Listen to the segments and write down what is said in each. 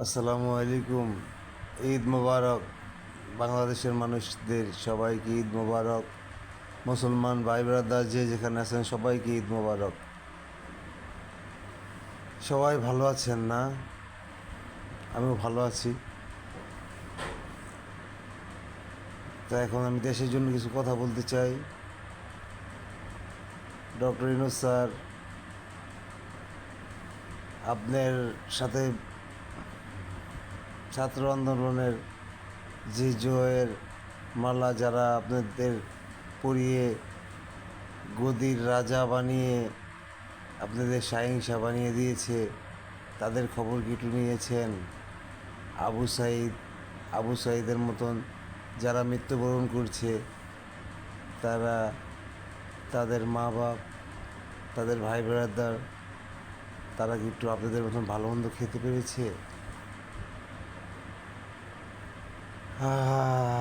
আসসালামু আলাইকুম। ঈদ মোবারক। বাংলাদেশের মানুষদের সবাইকে ঈদ মোবারক। মুসলমান ভাই ব্রাদার যে যেখানে আছেন সবাইকে ঈদ মোবারক। সবাই ভালো আছেন না? আমিও ভালো আছি। তা এখন আমি দেশের জন্য কিছু কথা বলতে চাই। ডক্টর ইউনূস স্যার, আপনার সাথে ছাত্র আন্দোলনের যে জয়ের মালা যারা আপনাদের পরিয়ে গদির রাজা বানিয়ে আপনাদের শাহিনশা বানিয়ে দিয়েছে, তাদের খবর কি একটু নিয়েছেন? আবু সাঈদের মতন যারা মৃত্যুবরণ করছে, তারা, তাদের মা বাপ, তাদের ভাই ব্রাদার, তারা কি একটু আপনাদের মতন ভালো মন্দ খেতে পেরেছে?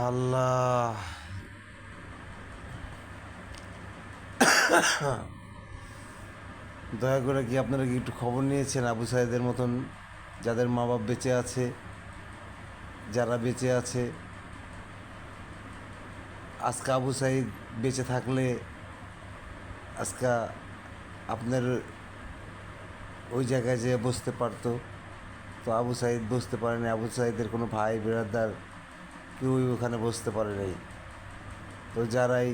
আল্লাহ, দয়া করে কি আপনারা কি একটু খবর নিয়েছেন আবু সাঈদের মতন যাদের মা বাপ বেঁচে আছে, যারা বেঁচে আছে? আজকে আবু সাঈদ বেঁচে থাকলে আজকে আপনার ওই জায়গায় যেয়ে বসতে পারতো। তো আবু সাঈদ বসতে পারেনি, আবু সাঈদের কোনো ভাই ব্রাদার কেউই ওখানে বসতে পারে নাই। তো যারাই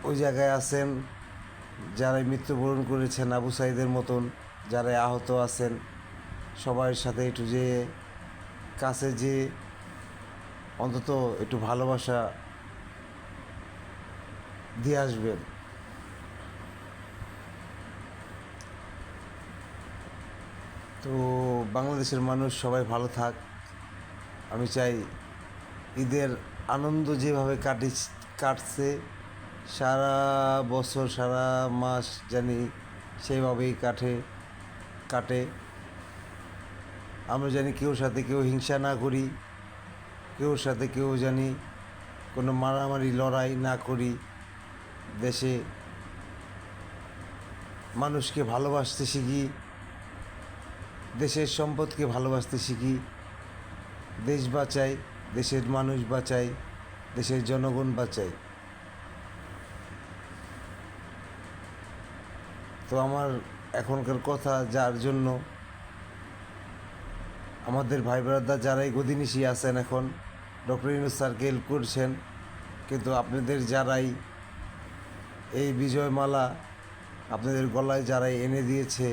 ওই জায়গায় আছেন, যারাই মৃত্যুবরণ করেছেন আবু সাঈদের মতন, যারাই আহত আছেন, সবার সাথে একটু যে কাছে যে অন্তত একটু ভালোবাসা দিয়ে আসবেন। তো বাংলাদেশের মানুষ সবাই ভালো থাক। আমি চাই ঈদের আনন্দ যেভাবে কাটছে সারা বছর সারা মাস জানি সেইভাবেই কাটে। আমরা জানি কেউর সাথে কেউ হিংসা না করি, কেউর সাথে কেউ জানি কোনো মারামারি লড়াই না করি। দেশে মানুষকে ভালোবাসতে শিখি, দেশের সম্পদকে ভালোবাসতে শিখি। দেশ বাঁচাই, দেশের মানুষ বাঁচাই, দেশের জনগণ বাঁচাই। তো আমার এখনকার কথা যার জন্য আমাদের ভাই ব্রাদার যারাই গদিনিশি আছেন এখন, ডক্টর ইউনূস স্যারকে হেল্প করছেন, কিন্তু আপনাদের যারাই এই বিজয়মালা আপনাদের গলায় যারাই এনে দিয়েছে